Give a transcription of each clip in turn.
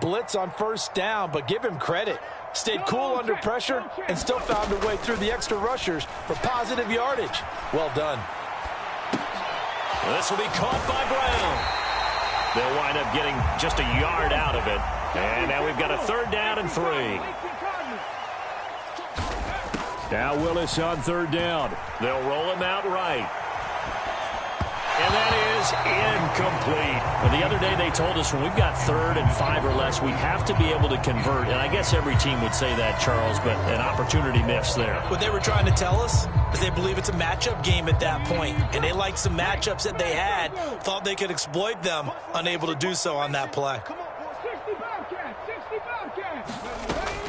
blitz on first down, but give him credit. Stayed cool under pressure and still found a way through the extra rushers for positive yardage. Well done. This will be caught by Brown. They'll wind up getting just a yard out of it. And now we've got a 3rd down and 3. Now Willis on 3rd down. They'll roll him out right. And that is incomplete. Well, the other day they told us when we've got 3rd and 5 or less, we have to be able to convert. And I guess every team would say that, Charles, but an opportunity missed there. What they were trying to tell us is they believe it's a matchup game at that point. And they liked some matchups that they had, thought they could exploit them, unable to do so on that play.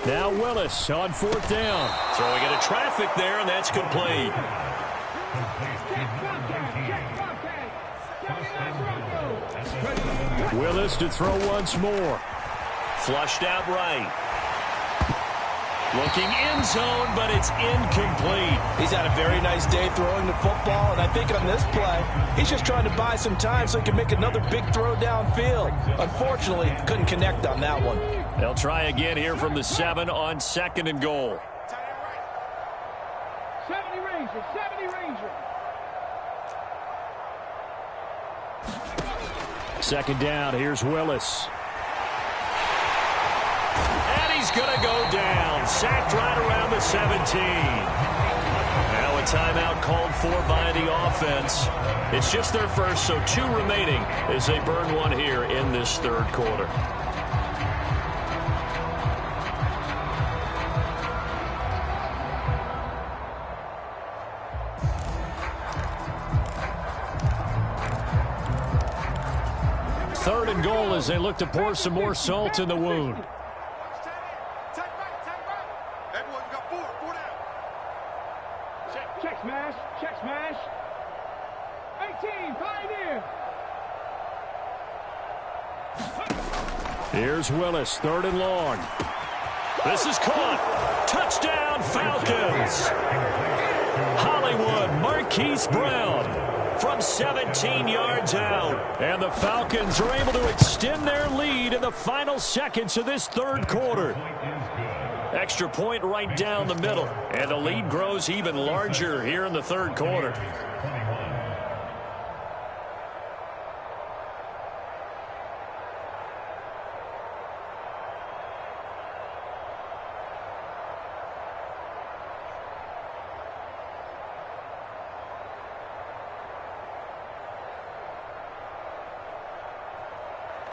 Now Willis on 4th down. Throwing into traffic there, and that's complete. Willis to throw once more. Flushed out right. Looking end zone, but it's incomplete. He's had a very nice day throwing the football, and I think on this play, he's just trying to buy some time so he can make another big throw downfield. Unfortunately, couldn't connect on that one. They'll try again here from the 7 on 2nd and goal. 70 Ranger, 70 Ranger. 2nd down, here's Willis. And he's going to go down. Sacked right around the 17. Now a timeout called for by the offense. It's just their first, so 2 remaining as they burn one here in this 3rd quarter. Third and goal as they look to pour some more salt in the wound. Check smash, check smash. 18, Pioneer. Here's Willis, 3rd and long. This is caught. Touchdown, Falcons. Hollywood, Marquise Brown from 17 yards out. And the Falcons are able to extend their lead in the final seconds of this 3rd quarter. Extra point right down the middle. And the lead grows even larger here in the 3rd quarter.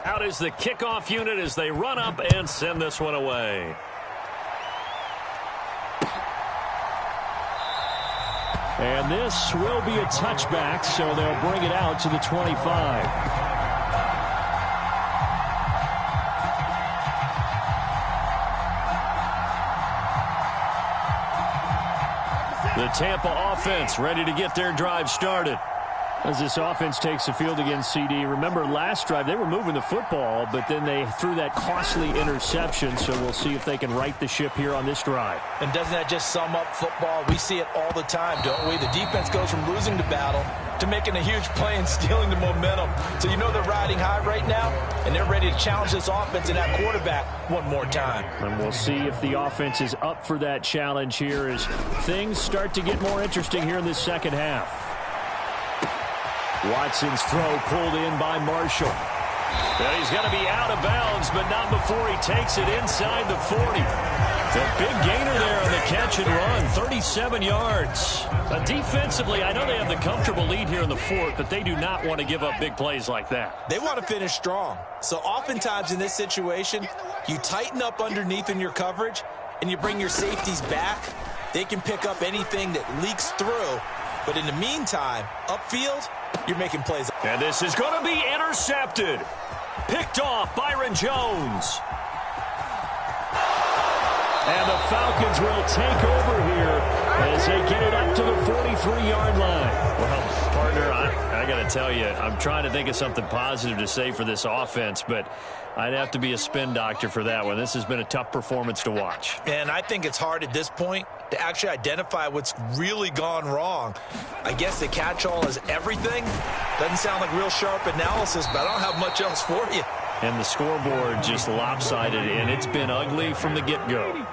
Out is the kickoff unit as they run up and send this one away. And this will be a touchback, so they'll bring it out to the 25. The Tampa offense ready to get their drive started. As this offense takes the field against CD, remember last drive they were moving the football, but then they threw that costly interception, so we'll see if they can right the ship here on this drive. And doesn't that just sum up football? We see it all the time, don't we? The defense goes from losing the battle to making a huge play and stealing the momentum. So you know they're riding high right now, and they're ready to challenge this offense and that quarterback one more time. And we'll see if the offense is up for that challenge here as things start to get more interesting here in this second half. Watson's throw pulled in by Marshall. Well, he's going to be out of bounds, but not before he takes it inside the 40. A big gainer there on the catch and run, 37 yards. Defensively, I know they have the comfortable lead here in the 4th, but they do not want to give up big plays like that. They want to finish strong. So oftentimes in this situation, you tighten up underneath in your coverage, and you bring your safeties back. They can pick up anything that leaks through. But in the meantime, upfield, you're making plays. And this is going to be intercepted. Picked off Byron Jones. And the Falcons will take over here as they get it up to the 43-yard line. Well, partner, I got to tell you, I'm trying to think of something positive to say for this offense, but I'd have to be a spin doctor for that one. This has been a tough performance to watch. And I think it's hard at this point to actually identify what's really gone wrong. I guess the catch-all is everything. Doesn't sound like real sharp analysis, but I don't have much else for you. And the scoreboard just lopsided, and it's been ugly from the get-go.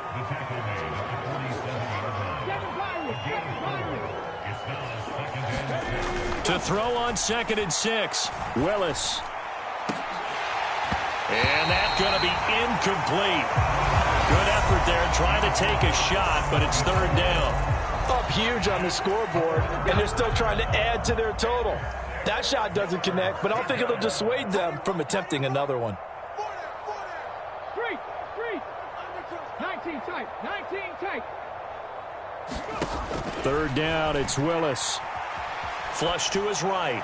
To throw on 2nd and 6, Willis. And that's going to be incomplete. Good effort there, trying to take a shot, but it's 3rd down. Up huge on the scoreboard, and they're still trying to add to their total. That shot doesn't connect, but I don't think it'll dissuade them from attempting another one. 19 tight, 19 tight. 3rd down, it's Willis. Flush to his right.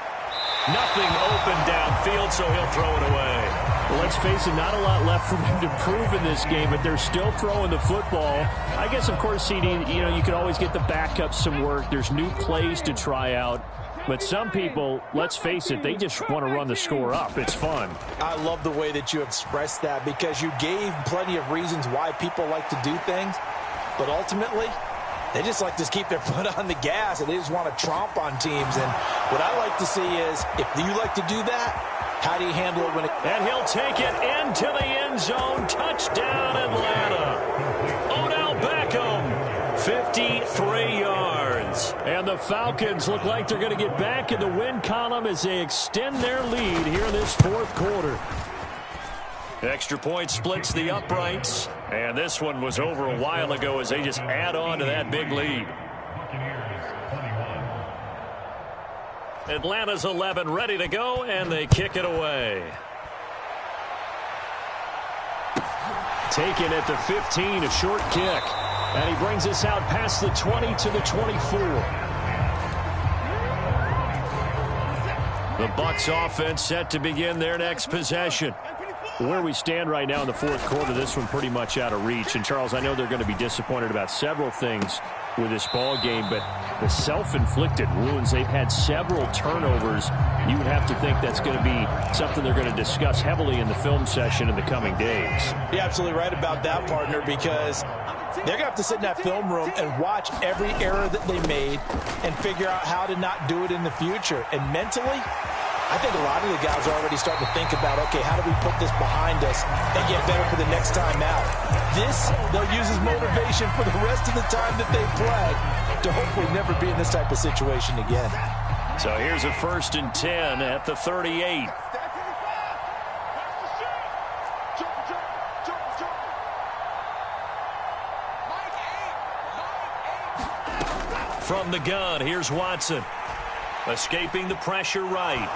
Nothing open downfield, so he'll throw it away. Well, let's face it, not a lot left for them to prove in this game, but they're still throwing the football. I guess, of course, CD, you could always get the backups some work. There's new plays to try out. But some people, let's face it, they just want to run the score up. It's fun. I love the way that you expressed that because you gave plenty of reasons why people like to do things. But ultimately, they just like to keep their foot on the gas, and they just want to tromp on teams. And what I like to see is, if you like to do that, how do you handle it when it... And he'll take it into the end zone. Touchdown, Atlanta. Odell Beckham, 53 yards. And the Falcons look like they're going to get back in the win column as they extend their lead here in this 4th quarter. Extra point splits the uprights. And this one was over a while ago as they just add on to that big lead. Atlanta's 11 ready to go, and they kick it away. Taken at the 15, a short kick. And he brings us out past the 20 to the 24. The Bucs offense set to begin their next possession. Where we stand right now in the 4th quarter, this one pretty much out of reach. And, Charles, I know they're going to be disappointed about several things with this ball game, but the self-inflicted wounds, they've had several turnovers. You would have to think that's going to be something they're going to discuss heavily in the film session in the coming days. You're absolutely right about that, partner, because they're going to have to sit in that film room and watch every error that they made and figure out how to not do it in the future. And mentally, I think a lot of the guys are already starting to think about, okay, how do we put this behind us and get better for the next time out? This, they'll use as motivation for the rest of the time that they play to hopefully never be in this type of situation again. So here's a 1st and 10 at the 38. From the gun, here's Watson. Escaping the pressure right.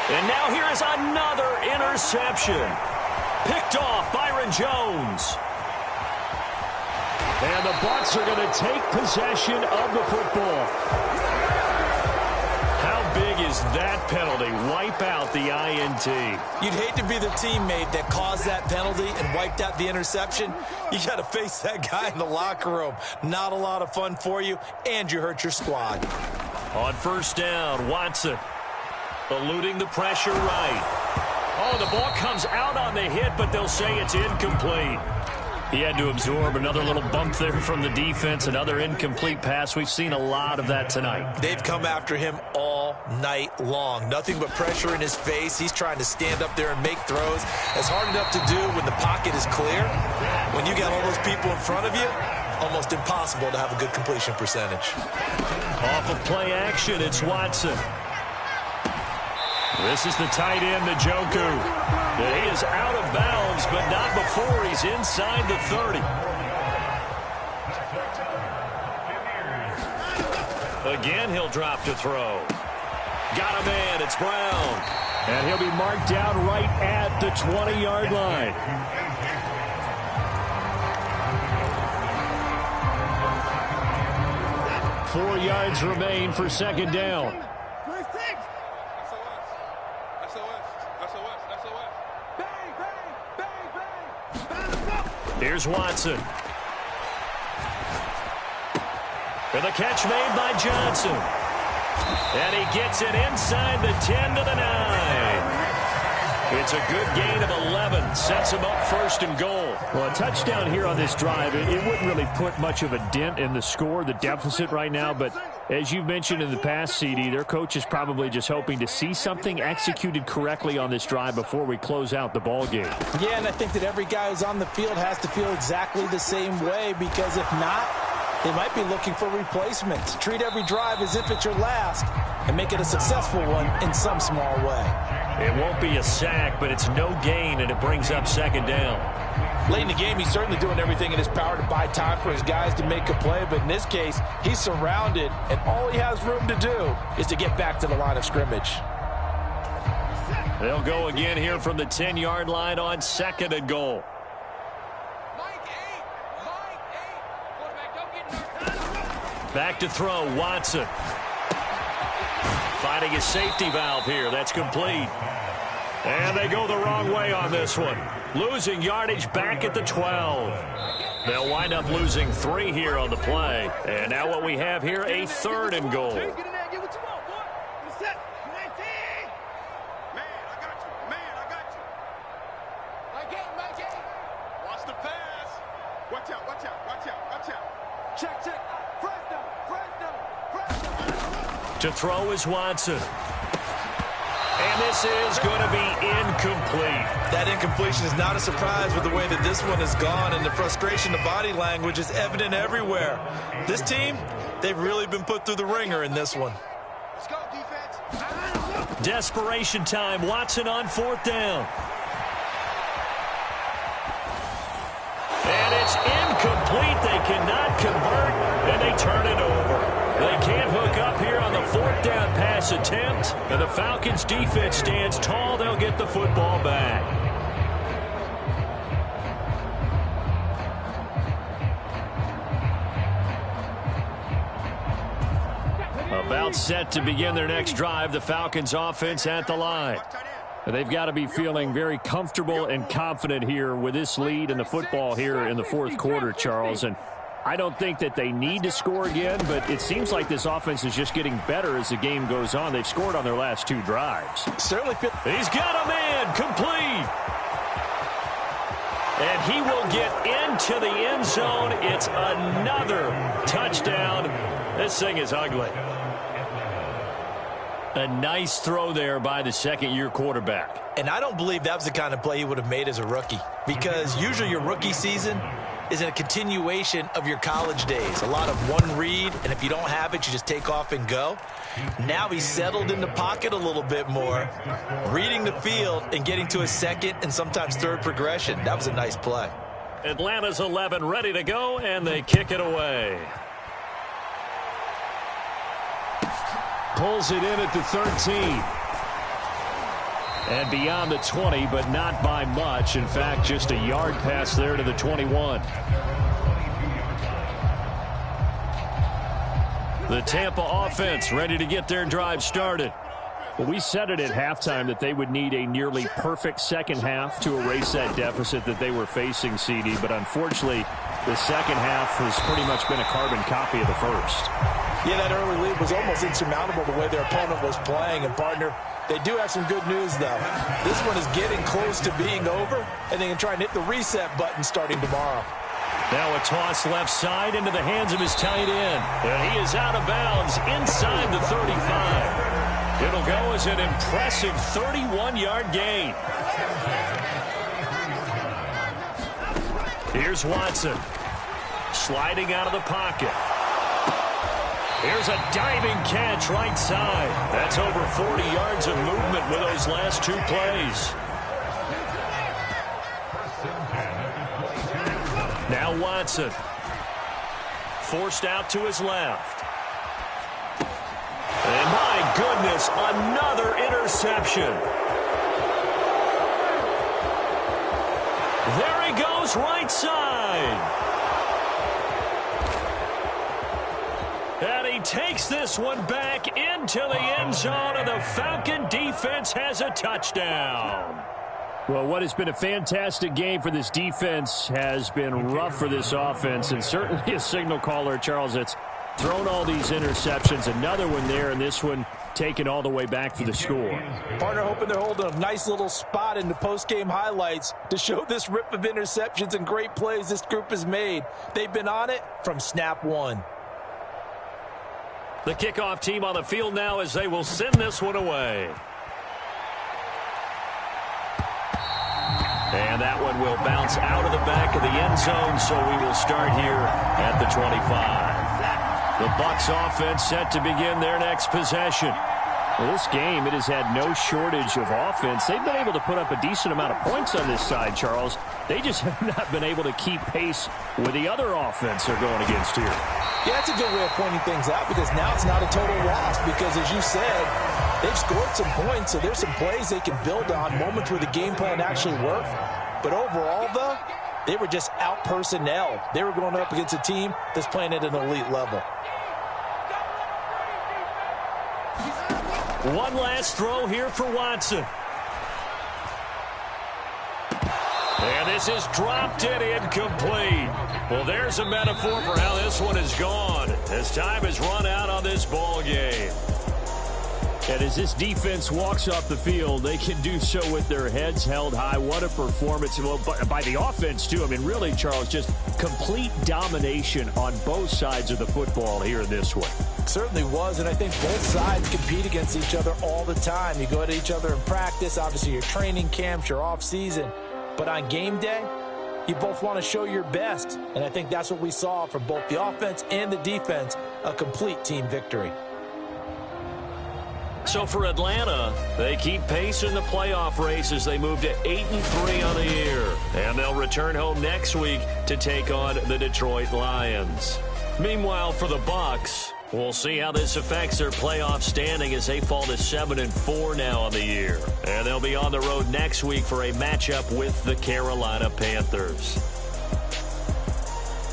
And now here is another interception. Picked off Byron Jones. And the Bucs are going to take possession of the football. How big is that penalty? Wipe out the INT. You'd hate to be the teammate that caused that penalty and wiped out the interception. You got to face that guy in the locker room. Not a lot of fun for you, and you hurt your squad. On 1st down, Watson eluding the pressure right. Oh, the ball comes out on the hit, but they'll say it's incomplete. He had to absorb another little bump there from the defense, another incomplete pass. We've seen a lot of that tonight. They've come after him all night long. Nothing but pressure in his face. He's trying to stand up there and make throws. It's hard enough to do when the pocket is clear. When you got all those people in front of you, almost impossible to have a good completion percentage. Off of play action, it's Watson. This is the tight end, Njoku. He is out of bounds, but not before he's inside the 30. Again, he'll drop to throw. Got a man, it's Brown. And he'll be marked down right at the 20-yard line. Four yards remain for 2nd down. Here's Watson. And the catch made by Johnson. And he gets it inside the 10 to the 9. It's a good gain of 11. Sets him up 1st first and goal. Well, a touchdown here on this drive, it wouldn't really put much of a dent in the score, the deficit right now. But as you've mentioned in the past, CD, their coach is probably just hoping to see something executed correctly on this drive before we close out the ball game. Yeah, and I think that every guy who's on the field has to feel exactly the same way, because if not, they might be looking for replacements. Treat every drive as if it's your last and make it a successful one in some small way. It won't be a sack, but it's no gain, and it brings up second down. Late in the game, he's certainly doing everything in his power to buy time for his guys to make a play, but in this case, he's surrounded, and all he has room to do is to get back to the line of scrimmage. They'll go again here from the 10-yard line on second and goal. Back to throw, Watson. Finding his safety valve here. That's complete. And they go the wrong way on this one. Losing yardage back at the 12. They'll wind up losing 3 here on the play. And now what we have here, a third and goal. To throw is Watson. And this is going to be incomplete. That incompletion is not a surprise with the way that this one has gone, and the frustration, the body language is evident everywhere. This team, they've really been put through the ringer in this one. Let's go, defense. Desperation time. Watson on fourth down. And it's incomplete. They cannot convert, and they turn it over. They can't hook up here on the fourth down pass attempt, and the Falcons defense stands tall. They'll get the football back. About set to begin their next drive, the Falcons offense at the line. They've got to be feeling very comfortable and confident here with this lead and the football here in the fourth quarter, Charles. And I don't think that they need to score again, but it seems like this offense is just getting better as the game goes on. They've scored on their last 2 drives. Certainly. He's got a man, complete. And he will get into the end zone. It's another touchdown. This thing is ugly. A nice throw there by the second-year quarterback. And I don't believe that was the kind of play he would have made as a rookie, because usually your rookie season is a continuation of your college days. A lot of one read, and if you don't have it, you just take off and go. Now he's settled in the pocket a little bit more, reading the field and getting to a second and sometimes third progression. That was a nice play. Atlanta's 11 ready to go, and they kick it away. Pulls it in at the 13. And beyond the 20, but not by much. In fact, just a yard pass there to the 21. The Tampa offense ready to get their drive started. Well, we said it at halftime that they would need a nearly perfect second half to erase that deficit that they were facing, CD. But unfortunately, the second half has pretty much been a carbon copy of the first. Yeah, that early lead was almost insurmountable the way their opponent was playing. And, partner, they do have some good news, though. This one is getting close to being over, and they can try and hit the reset button starting tomorrow. Now a toss left side into the hands of his tight end. And he is out of bounds inside the 35. It'll go as an impressive 31-yard gain. Here's Watson. Sliding out of the pocket. Here's a diving catch right side. That's over 40 yards of movement with those last 2 plays. Now Watson. Forced out to his left. And my goodness, another interception. There he goes right side. And he takes this one back into the end zone, and the Falcon defense has a touchdown. Well, what has been a fantastic game for this defense has been rough for this offense, and certainly a signal caller, Charles, that's thrown all these interceptions. Another one there, and this one take it all the way back for the score. Partner hoping they're holding a nice little spot in the post-game highlights to show this rip of interceptions and great plays this group has made. They've been on it from snap one. The kickoff team on the field now as they will send this one away. And that one will bounce out of the back of the end zone, so we will start here at the 25. The Bucs offense set to begin their next possession. Well, this game, it has had no shortage of offense. They've been able to put up a decent amount of points on this side, Charles. They just have not been able to keep pace with the other offense they're going against here. Yeah, that's a good way of pointing things out because now it's not a total loss because, as you said, they've scored some points, so there's some plays they can build on, moments where the game plan actually worked. But overall, though, they were just out-personnel. They were going up against a team that's playing at an elite level. One last throw here for Watson. And this is dropped and incomplete. Well, there's a metaphor for how this one is gone as time has run out on this ball game. And as this defense walks off the field, they can do so with their heads held high. What a performance. Well, by the offense, too. I mean, really, Charles, just complete domination on both sides of the football here in this one. Certainly was, and I think both sides compete against each other all the time. You go at each other in practice, obviously your training camps, your off-season. But on game day, you both want to show your best. And I think that's what we saw from both the offense and the defense, a complete team victory. So for Atlanta, they keep pace in the playoff race as they move to 8-3 on the year. And they'll return home next week to take on the Detroit Lions. Meanwhile, for the Bucs, we'll see how this affects their playoff standing as they fall to 7-4 now on the year. And they'll be on the road next week for a matchup with the Carolina Panthers.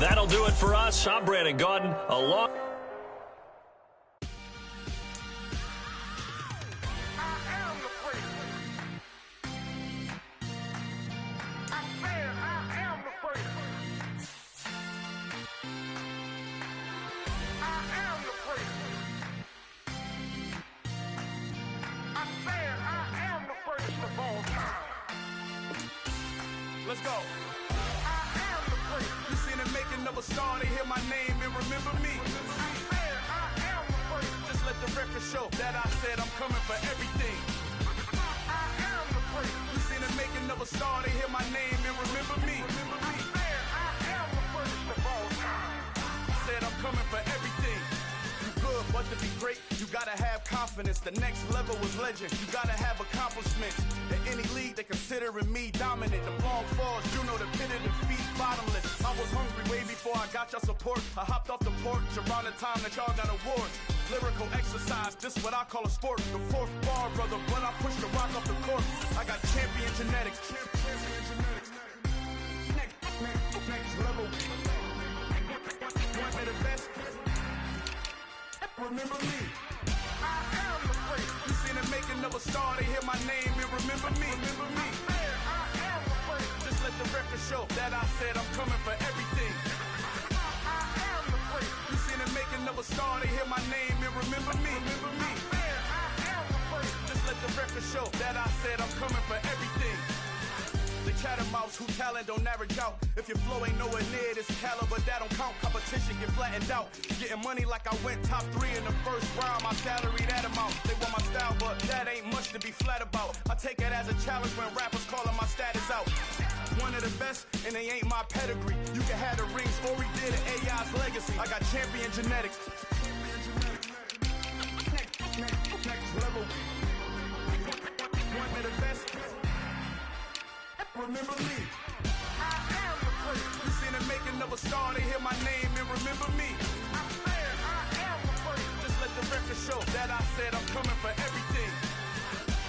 That'll do it for us. I'm Brandon Gaudin, along. Let's go. I am the great. You seen the making of a star, they hear my name and remember me. I am the great. Just let the record show that I said I'm coming for everything. I am the great. You seen the making of a star, they hear my name and remember me. I am the greatest of all time. Said I'm coming for everything. You good, but to be great, you gotta have confidence. The next level was legend. You gotta have accomplishments. In any league, they considering me dominant. The long falls, you know the pit of defeat, bottomless. I was hungry way before I got your support. I hopped off the porch around the time that y'all got awards. Lyrical exercise, this what I call a sport. The fourth bar, brother, when I push the rock off the court. I got champion genetics. Next level. One of the best. Remember me. I am the great. You seen the making of a star, they hear my name and remember me. Remember me. I am the great. Just let the record show that I said I'm coming for everything. I am the great. You seen the making of a star, they hear my name and remember me. Remember me. I am the great. Just let the record show that I said I'm coming for everything. The catamounts who talent don't average out. If your flow ain't nowhere near this caliber, that don't count. Competition get flattened out. Getting money like I went top 3 in the first round. My salary that amount. They want my style, but that ain't much to be flat about. I take it as a challenge when rappers calling my status out. One of the best, and they ain't my pedigree. You can have the rings, or we did it, AI's legacy. I got champion genetics. Next level. One of the best. Remember me. I am the great. You seen the making of a star, they hear my name and remember me. I am the great. Just let the record show that I said I'm coming for everything.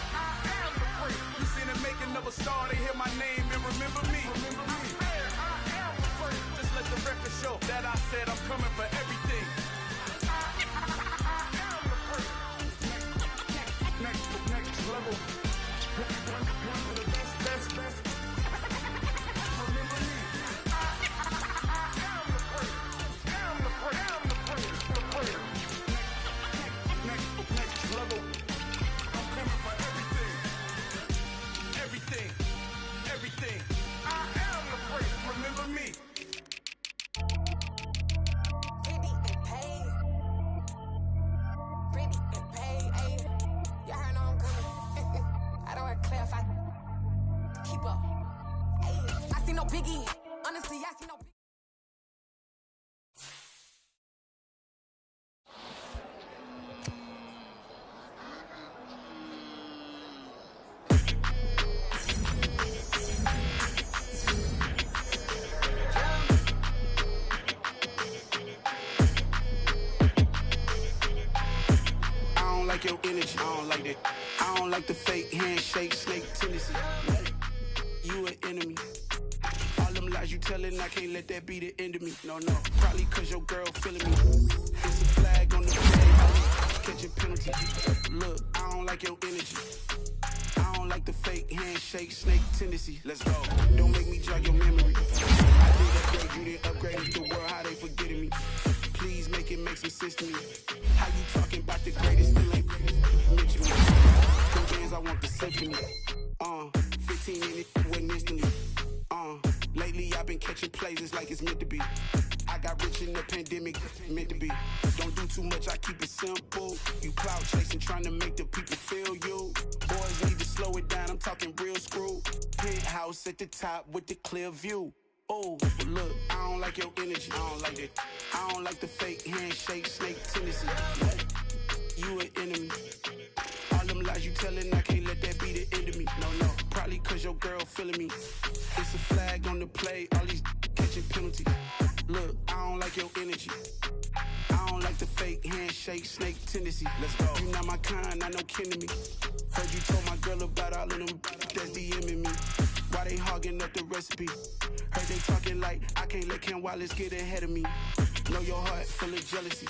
I am the great. You seen the making of a star, they hear my name and remember me. Remember me. I am the great. Just let the record show that I said I'm coming for everything. I am the great. Next level. One of the best. Next level. no biggie. Honestly, I see no biggie. I don't like your energy. I don't like that. I don't like the fake handshake, snake tendency. You an enemy. All them lies you telling, I can't let that be the end of me. No, probably cause your girl feeling me. It's a flag on the play, catching penalty. Look, I don't like your energy. I don't like the fake handshake, snake tendency. Let's go. Don't make me jog your memory. I did upgrade, you didn't upgrade the world, how they forgetting me. Please make it make some sense to me. How you talking about the greatest, still ain't mention me. Them bands, I want the symphony. 15 in it, wasn't instantly. Lately I've been catching plays, it's like it's meant to be. I got rich in the pandemic, meant to be. Don't do too much, I keep it simple. You cloud chasing, trying to make the people feel you. Boys need to slow it down, I'm talking real screw. Penthouse at the top with the clear view. Oh, look, I don't like your energy, I don't like it. I don't like the fake handshake, snake tendency. You an enemy. All them lies you telling, I can't let that be the end of me. No, probably cause your girl feeling me. It's a flag on the play, all these catching penalty. Look, I don't like your energy. I don't like the fake handshake, snake tendency. Let's go. You not my kind, not no kin to me. Heard you told my girl about all of them that's DMing me. Why they hogging up the recipe? Heard they talking like I can't let Ken Wallace get ahead of me. Know your heart full of jealousy.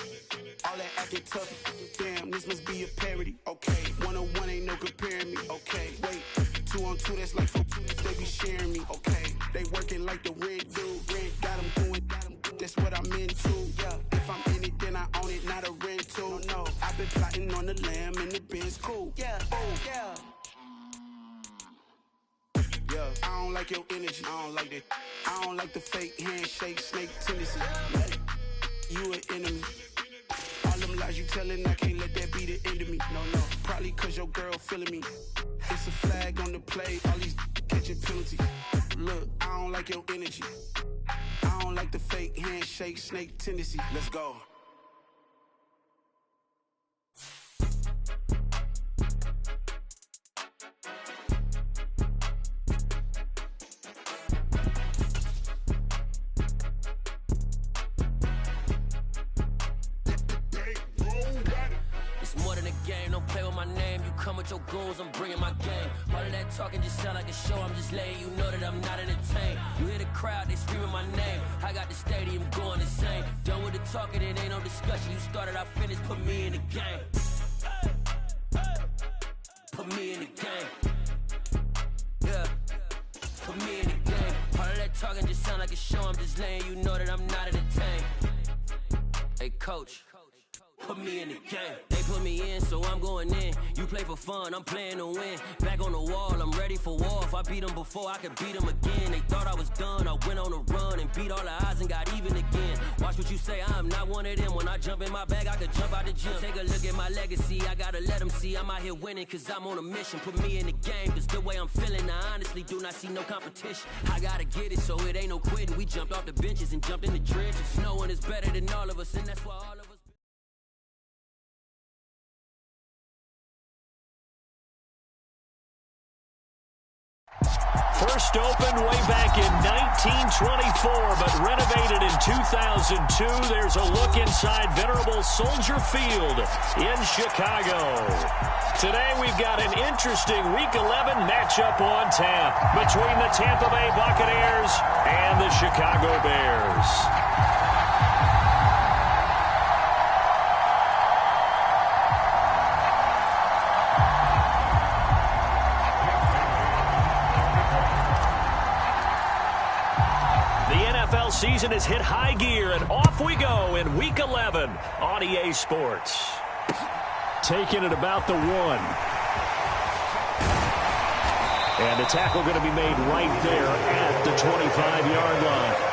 All that acting tough. Damn, this must be a parody. Okay, 1-on-1 ain't no comparing me. Okay, wait, 2-on-2 that's like 4. They be sharing me. Okay, they working like the red dude. Red got them going. That's what I'm into. Yeah, if I'm in it, then I own it, not a rental. No, I've been plotting on the lamb and the Benz cool. Yeah, oh yeah. Yeah, I don't like your energy. I don't like that. I don't like the fake handshake, snake tendency. You an enemy. All them lies you telling, I can't let that be the end of me. No, probably cause your girl feeling me. It's a flag on the play, all these catching penalty. Look, I don't like your energy. I don't like the fake handshake, snake tendency. Let's go. Come with your goons, I'm bringing my game. All of that talking just sound like a show. I'm just letting you know that I'm not entertained. You hear the crowd, they screaming my name. I got the stadium going insane. Done with the talking, it ain't no discussion. You started, I finished, put me in the game. Put me in the game. Yeah, put me in the game. All of that talking just sound like a show. I'm just letting you know that I'm not entertained. Hey, coach. Put me in the game. They put me in, so I'm going in. You play for fun, I'm playing to win. Back on the wall, I'm ready for war. If I beat them before, I could beat them again. They thought I was done, I went on a run and beat all the odds and got even again. Watch what you say, I'm not one of them. When I jump in my bag, I could jump out the gym. Take a look at my legacy, I gotta let them see I'm out here winning, cause I'm on a mission. Put me in the game, cause the way I'm feeling, I honestly do not see no competition. I gotta get it, so it ain't no quitting. We jumped off the benches and jumped in the trenches. No one is better than all of us, and that's why all of us. First opened way back in 1924, but renovated in 2002. There's a look inside venerable Soldier Field in Chicago. Today we've got an interesting Week 11 matchup on tap between the Tampa Bay Buccaneers and the Chicago Bears. Season has hit high gear, and off we go in Week 11 on EA Sports. Taking it about the 1. And the tackle going to be made right there at the 25-yard line.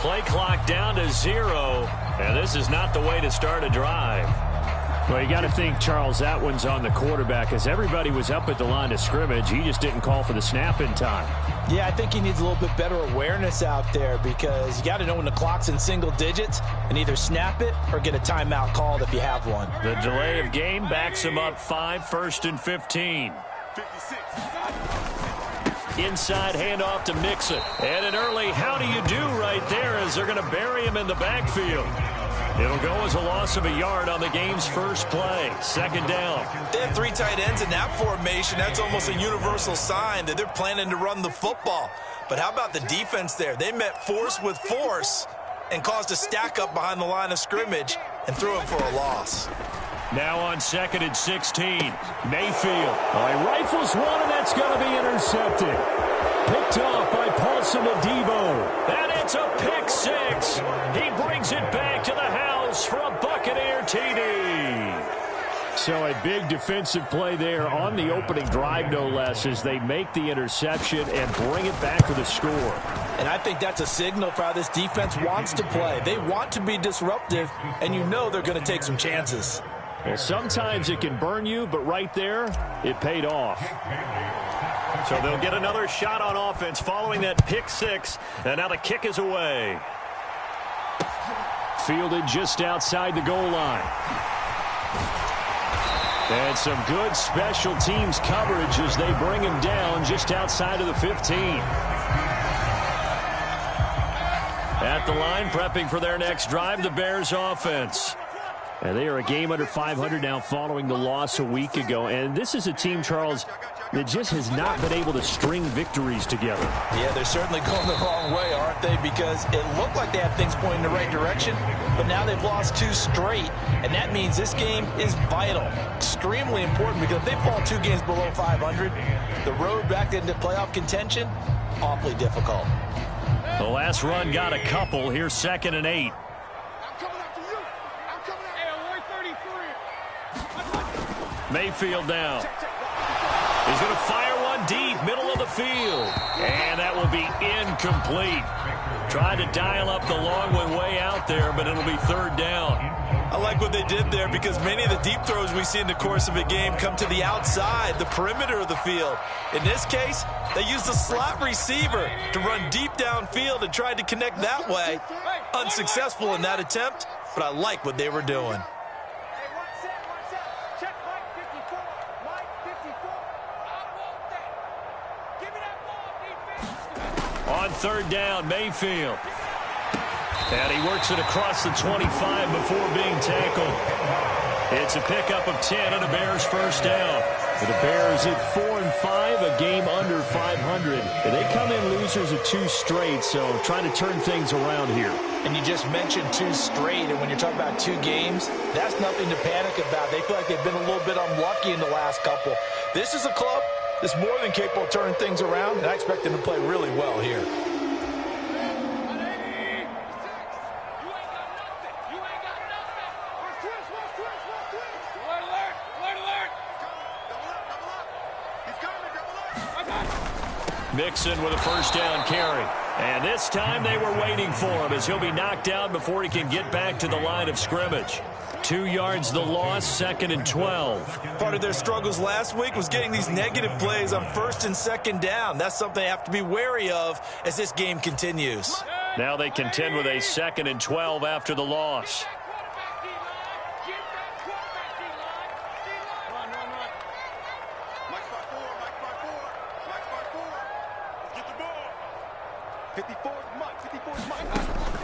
Play clock down to 0, and this is not the way to start a drive. Well, you got to think, Charles, that one's on the quarterback, as everybody was up at the line of scrimmage. He just didn't call for the snap in time. Yeah, I think he needs a little bit better awareness out there, because you got to know when the clock's in single digits and either snap it or get a timeout called if you have one. The delay of game backs him up 5, 1st and 15. Inside handoff to Mixon. And an early how do you do right there, as they're going to bury him in the backfield. It'll go as a loss of a yard on the game's first play. 2nd down. They have 3 tight ends in that formation. That's almost a universal sign that they're planning to run the football. But how about the defense there? They met force with force and caused a stack up behind the line of scrimmage and threw him for a loss. Now on 2nd and 16. Mayfield. He rifles one, and that's going to be intercepted. Picked off by Paulson Adebo. And it's a pick 6. He brings it back to the house for a Buccaneer TD. So a big defensive play there on the opening drive, no less, as they make the interception and bring it back for the score. And I think that's a signal for how this defense wants to play. They want to be disruptive, and you know they're going to take some chances. Well, sometimes it can burn you, but right there, it paid off. So they'll get another shot on offense following that pick 6, and now the kick is away. Fielded just outside the goal line. And some good special teams coverage as they bring him down just outside of the 15. At the line, prepping for their next drive, the Bears offense. And they are a game under 500 now following the loss a week ago. And this is a team, Charles, that just has not been able to string victories together. Yeah, they're certainly going the wrong way, aren't they? Because it looked like they had things pointing in the right direction, but now they've lost 2 straight. And that means this game is vital, extremely important, because if they fall 2 games below 500, the road back into playoff contention, awfully difficult. The last run got a couple. Here's 2nd and 8. Mayfield now. He's going to fire one deep, middle of the field. And that will be incomplete. Tried to dial up the long one way out there, but it'll be 3rd down. I like what they did there, because many of the deep throws we see in the course of a game come to the outside, the perimeter of the field. In this case, they used a slot receiver to run deep downfield and tried to connect that way. Unsuccessful in that attempt, but I like what they were doing. On 3rd down, Mayfield. And he works it across the 25 before being tackled. It's a pickup of 10 and a Bears first down. For the Bears at 4-5, a game under 500. And they come in losers of 2 straight, so trying to turn things around here. And you just mentioned 2 straight, and when you're talking about 2 games, that's nothing to panic about. They feel like they've been a little bit unlucky in the last couple. This is a club that's more than capable of turning things around, and I expect them to play really well here. Mixon with a first down carry. And this time they were waiting for him, as he'll be knocked down before he can get back to the line of scrimmage. 2 yards the loss, 2nd and 12. Part of their struggles last week was getting these negative plays on 1st and 2nd down. That's something they have to be wary of as this game continues. Now they contend with a 2nd and 12 after the loss.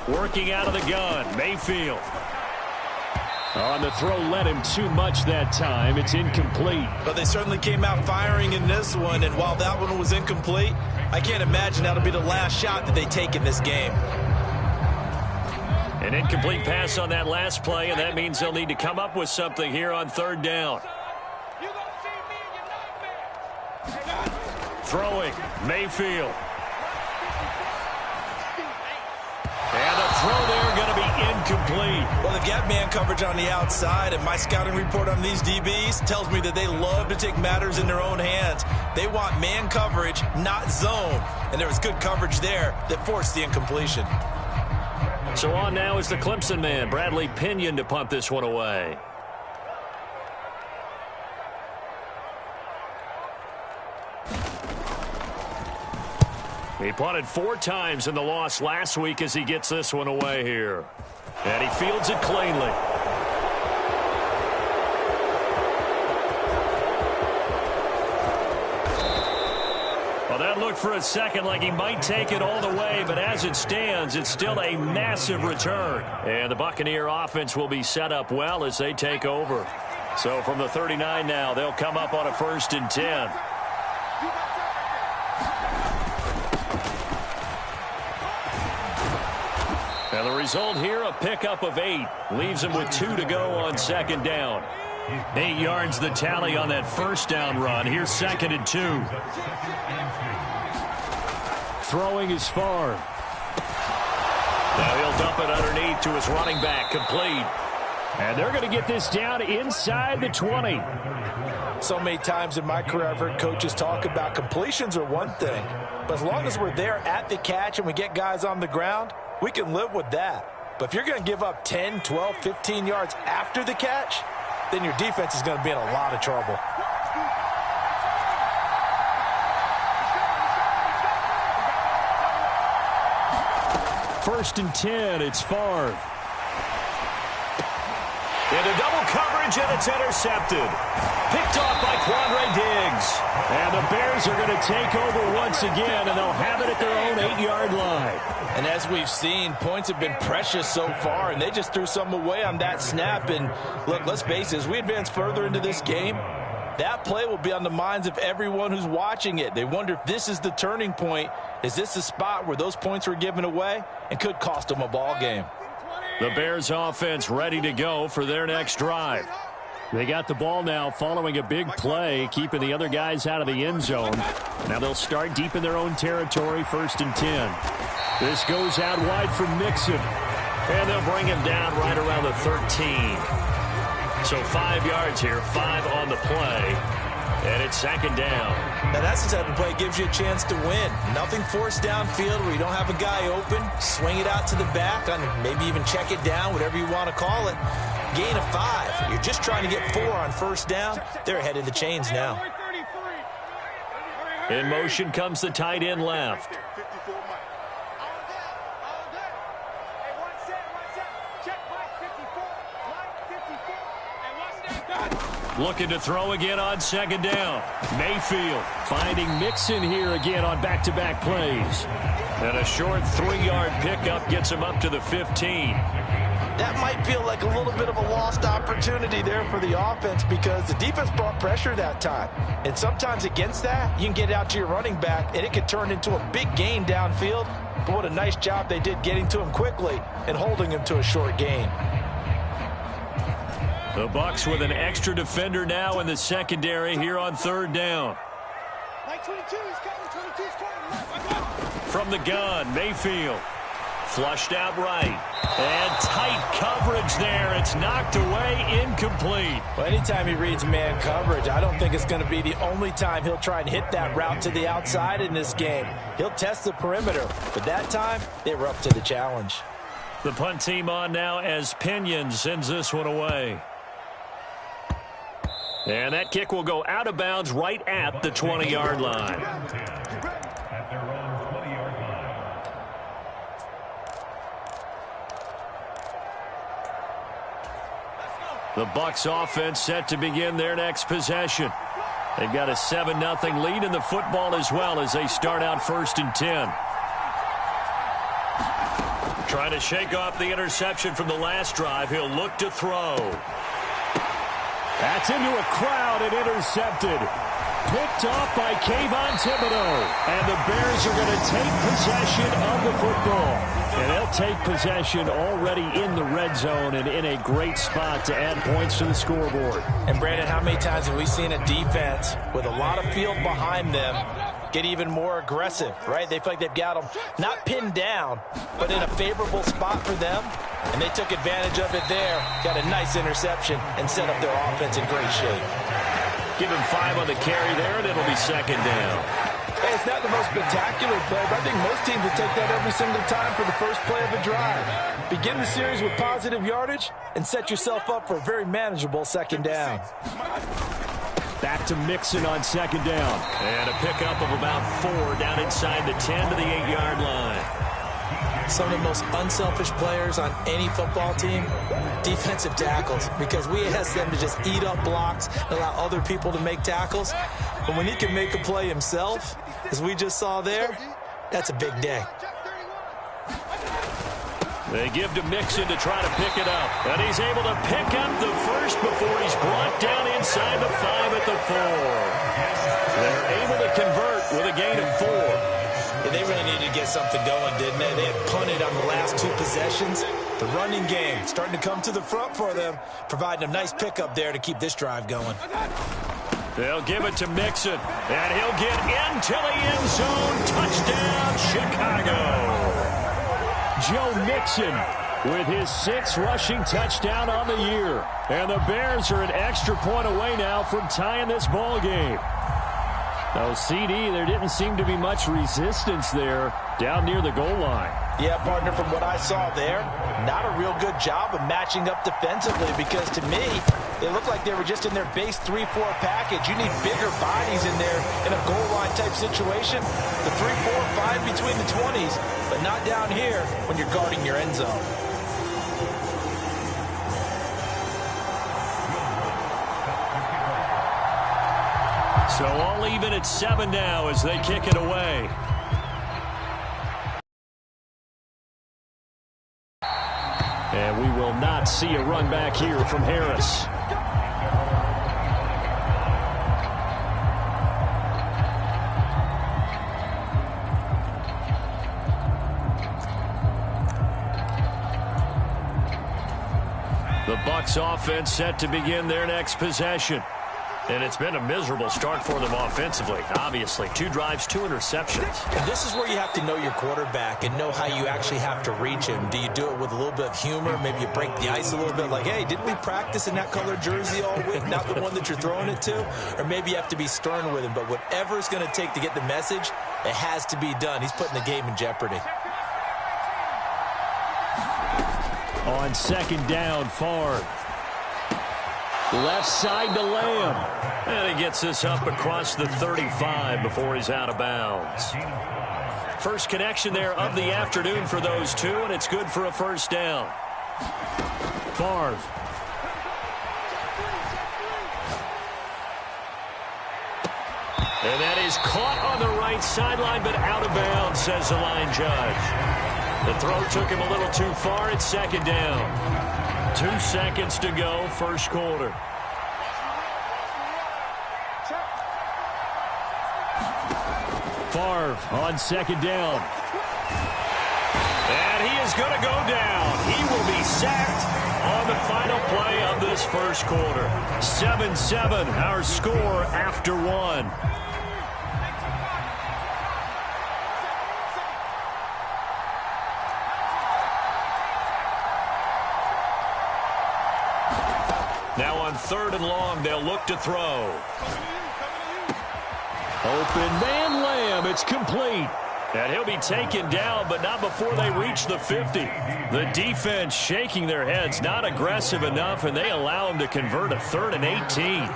Working out of the gun, Mayfield. On the throw, led him too much that time. It's incomplete. But they certainly came out firing in this one, and while that one was incomplete, I can't imagine that'll be the last shot that they take in this game. An incomplete pass on that last play, and that means they'll need to come up with something here on 3rd down. Throwing, Mayfield. And the throw there going to be incomplete. Well, they've got man coverage on the outside, and my scouting report on these DBs tells me that they love to take matters in their own hands. They want man coverage, not zone. And there was good coverage there that forced the incompletion. So on now is the Clemson man, Bradley Pinion, to punt this one away. He punted 4 times in the loss last week as he gets this one away here. And he fields it cleanly. Well, that looked for a second like he might take it all the way, but as it stands, it's still a massive return. And the Buccaneer offense will be set up well as they take over. So from the 39 now, they'll come up on a 1st and 10. And the result here, a pickup of 8. Leaves him with 2 to go on 2nd down. 8 yards the tally on that 1st down run. Here's 2nd and 2. Throwing is far. Now he'll dump it underneath to his running back, complete. And they're going to get this down inside the 20. So many times in my career I've heard coaches talk about completions are one thing, but as long as we're there at the catch and we get guys on the ground, we can live with that. But if you're going to give up 10, 12, 15 yards after the catch, then your defense is going to be in a lot of trouble. First and 10, it's Favre. Into double coverage, and it's intercepted. Picked off by Quandre Diggs. And the Bears are going to take over once again, and they'll have it at their own 8-yard line. And as we've seen, points have been precious so far, and they just threw some away on that snap. And look, let's face it, as we advance further into this game, that play will be on the minds of everyone who's watching it. They wonder if this is the turning point. Is this the spot where those points were given away and could cost them a ball game? The Bears offense ready to go for their next drive. They got the ball now following a big play, keeping the other guys out of the end zone. Now they'll start deep in their own territory, 1st and 10. This goes out wide for Mixon. And they'll bring him down right around the 13. So 5 yards here, 5 on the play. And it's 2nd down. Now that's the type of play that gives you a chance to win. Nothing forced downfield where you don't have a guy open. Swing it out to the back, and maybe even check it down, whatever you want to call it. Gain of 5. You're just trying to get 4 on 1st down. They're ahead of the chains now. In motion comes the tight end left. Looking to throw again on 2nd down. Mayfield finding Mixon here again on back-to-back plays. And a short 3-yard pickup gets him up to the 15. That might feel like a little bit of a lost opportunity there for the offense because the defense brought pressure that time. And sometimes against that, you can get out to your running back, and it could turn into a big gain downfield. But what a nice job they did getting to him quickly and holding him to a short gain. The Bucs with an extra defender now in the secondary here on 3rd down. From the gun, Mayfield. Flushed out right. And tight coverage there. It's knocked away, incomplete. Well, anytime he reads man coverage, I don't think it's going to be the only time he'll try and hit that route to the outside in this game. He'll test the perimeter, but that time they were up to the challenge. The punt team on now as Pinion sends this one away. And that kick will go out of bounds right at the 20-yard line. The Bucs offense set to begin their next possession. They've got a 7-0 lead in the football as well as they start out 1st and 10. Trying to shake off the interception from the last drive. He'll look to throw. That's into a crowd and intercepted. Picked off by Kayvon Thibodeau. And the Bears are going to take possession of the football. And they'll take possession already in the red zone and in a great spot to add points to the scoreboard. And Brandon, how many times have we seen a defense with a lot of field behind them get even more aggressive, right? They feel like they've got them not pinned down, but in a favorable spot for them. And they took advantage of it there. Got a nice interception and set up their offense in great shape. Give him 5 on the carry there, and it'll be 2nd down. Hey, it's not the most spectacular play, but I think most teams will take that every single time for the first play of a drive. Begin the series with positive yardage and set yourself up for a very manageable second down. Back to Mixon on second down. And a pickup of about 4 down inside the 10 to the 8-yard line. Some of the most unselfish players on any football team, defensive tackles, because we ask them to just eat up blocks and allow other people to make tackles. But when he can make a play himself, as we just saw there, that's a big day. They give to Mixon to try to pick it up. And he's able to pick up the first before he's brought down inside the 5 at the 4. They're able to convert with a gain of 4. Yeah, they really needed to get something going, didn't they? They had punted on the last 2 possessions. The running game starting to come to the front for them, providing a nice pickup there to keep this drive going. They'll give it to Mixon, and he'll get into the end zone. Touchdown, Chicago. Joe Mixon with his 6th rushing touchdown on the year. And the Bears are an extra point away now from tying this ball game. Now, CD, there didn't seem to be much resistance there down near the goal line. Yeah, partner, from what I saw there, not a real good job of matching up defensively because, to me, they looked like they were just in their base 3-4 package. You need bigger bodies in there in a goal line type situation. The 3-4-5 between the 20s, but not down here when you're guarding your end zone. So all even at 7 now as they kick it away. And we will not see a run back here from Harris. The Bucs offense set to begin their next possession. And it's been a miserable start for them offensively, obviously. 2 drives, 2 interceptions. And this is where you have to know your quarterback and know how you actually have to reach him. Do you do it with a little bit of humor? Maybe you break the ice a little bit like, hey, didn't we practice in that colored jersey all week, not the one that you're throwing it to? Or maybe you have to be stern with him. But whatever it's going to take to get the message, it has to be done. He's putting the game in jeopardy. On second down, Favre. Left side to Lamb. And he gets this up across the 35 before he's out of bounds. First connection there of the afternoon for those 2, and it's good for a first down. Favre. And that is caught on the right sideline, but out of bounds, says the line judge. The throw took him a little too far. It's second down. 2 seconds to go, first quarter. Favre on second down. And he is going to go down. He will be sacked on the final play of this first quarter. 7-7, our score after 1. Now on 3rd and long, they'll look to throw. Open man Lamb. It's complete. And he'll be taken down, but not before they reach the 50. The defense shaking their heads, not aggressive enough, and they allow him to convert a 3rd and 18.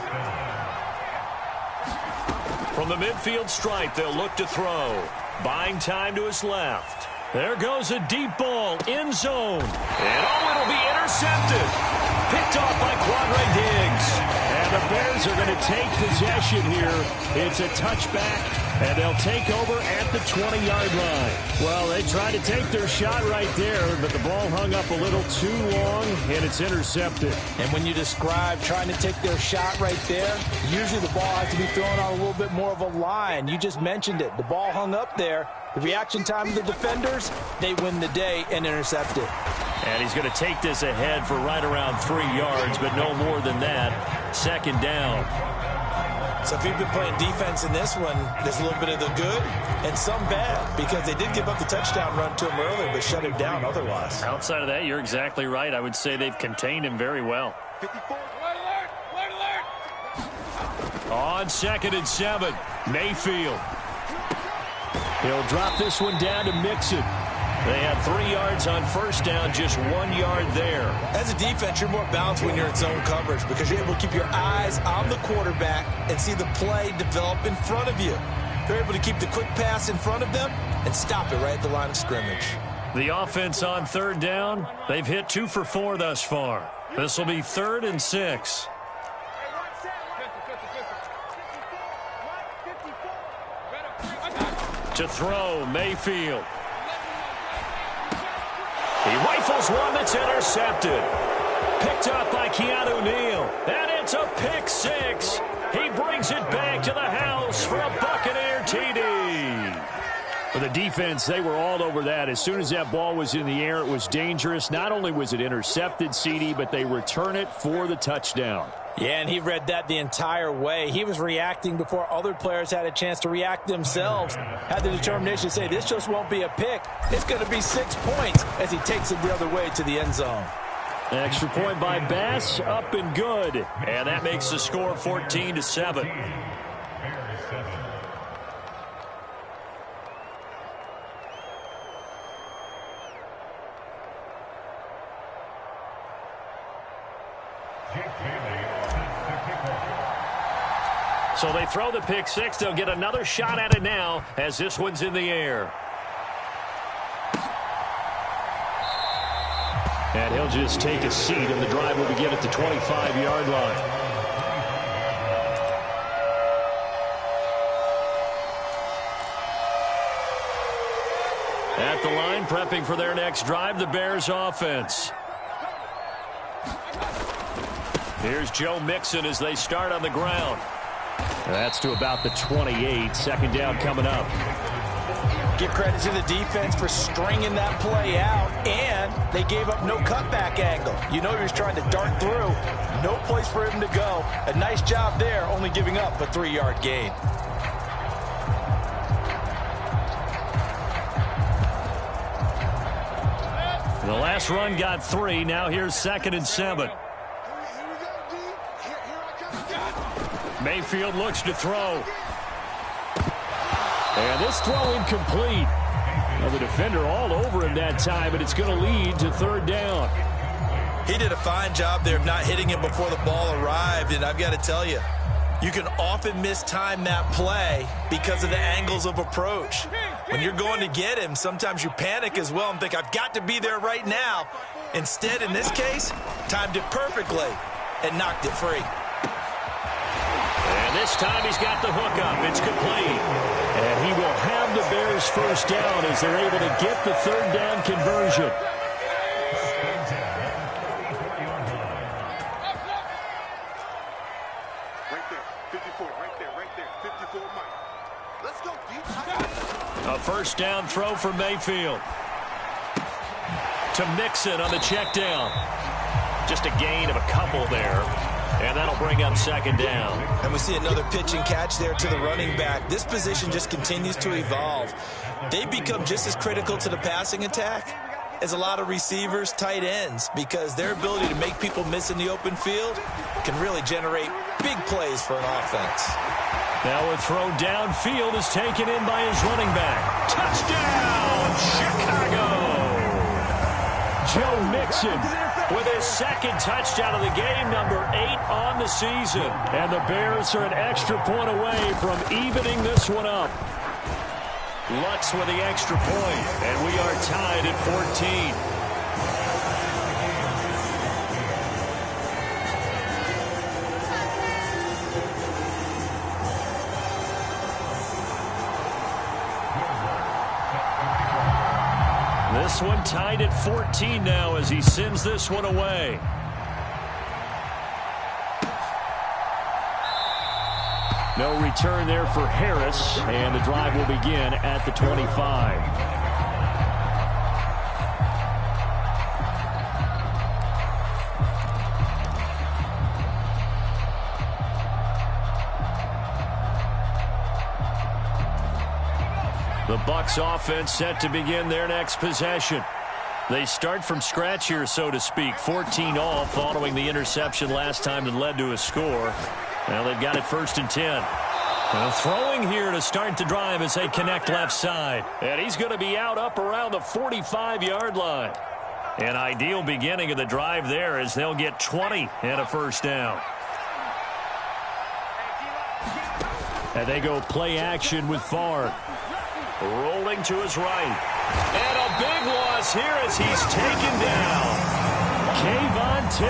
From the midfield stripe, they'll look to throw. Buying time to his left. There goes a deep ball, end zone. And it'll be intercepted. Picked off by Quadre Diggs. And the Bears are going to take possession here. It's a touchback, and they'll take over at the 20-yard line. Well, they tried to take their shot right there, but the ball hung up a little too long, and it's intercepted. And when you describe trying to take their shot right there, usually the ball has to be thrown on a little bit more of a line. You just mentioned it. The ball hung up there. The reaction time of the defenders, they win the day and intercept it. And he's going to take this ahead for right around 3 yards, but no more than that. Second down. So if you've been playing defense in this one, there's a little bit of the good and some bad, because they did give up the touchdown run to him earlier, but shut him down otherwise. Outside of that, you're exactly right. I would say they've contained him very well. On 2nd and 7, Mayfield. He'll drop this one down to Mixon. They had 3 yards on first down, just 1 yard there. As a defense, you're more balanced when you're in zone coverage because you're able to keep your eyes on the quarterback and see the play develop in front of you. They're able to keep the quick pass in front of them and stop it right at the line of scrimmage. The offense on third down, they've hit 2 for 4 thus far. This will be 3rd and 6. To throw, Mayfield. He rifles one that's intercepted. Picked up by Keanu Neal. And it's a pick 6. He brings it back to the house for a Buccaneer TD. For the defense, they were all over that. As soon as that ball was in the air, it was dangerous. Not only was it intercepted, CD, but they return it for the touchdown. Yeah, and he read that the entire way. He was reacting before other players had a chance to react themselves. Had the determination to say, this just won't be a pick. It's going to be 6 points as he takes it the other way to the end zone. An extra point by Bass, up and good. And that makes the score 14-7. So they throw the pick 6. They'll get another shot at it now as this one's in the air. And he'll just take a seat, and the drive will begin at the 25-yard line. At the line, prepping for their next drive, the Bears offense. Here's Joe Mixon as they start on the ground. That's to about the 28. Second down coming up. Give credit to the defense for stringing that play out, and they gave up no cutback angle. You know he was trying to dart through. No place for him to go. A nice job there, only giving up a 3-yard gain. The last run got 3. Now here's 2nd and 7. Mayfield looks to throw. And this throw incomplete. Well, the defender all over him that time, and it's going to lead to 3rd down. He did a fine job there of not hitting him before the ball arrived, and I've got to tell you, you can often mistime that play because of the angles of approach. When you're going to get him, sometimes you panic as well and think, I've got to be there right now. Instead, in this case, timed it perfectly and knocked it free. And this time he's got the hook up. It's complete. And he will have the Bears first down as they're able to get the 3rd down conversion. Right there, 54, right there, 54, Mike. Let's go, deep. A first down throw for Mayfield. To Mixon on the check down. Just a gain of a couple there. And that'll bring up 2nd down. And we see another pitch and catch there to the running back. This position just continues to evolve. They become just as critical to the passing attack as a lot of receivers, tight ends, because their ability to make people miss in the open field can really generate big plays for an offense. Now a throw downfield is taken in by his running back. Touchdown, Chicago! Joe Mixon with his 2nd touchdown of the game, number 8 on the season. And the Bears are an extra point away from evening this one up. Lutz with the extra point, and we are tied at 14. This one tied at 14 now as he sends this one away. No return there for Harris, and the drive will begin at the 25. The Bucs offense set to begin their next possession. They start from scratch here, so to speak. 14 all following the interception last time that led to a score. Well, they've got it 1st and 10. Well, throwing here to start the drive as they connect left side. And he's going to be out up around the 45-yard line. An ideal beginning of the drive there as they'll get 20 and a first down. And they go play action with Favre. Rolling to his right. And a big loss here as he's taken down. Kayvon Thibodeaux.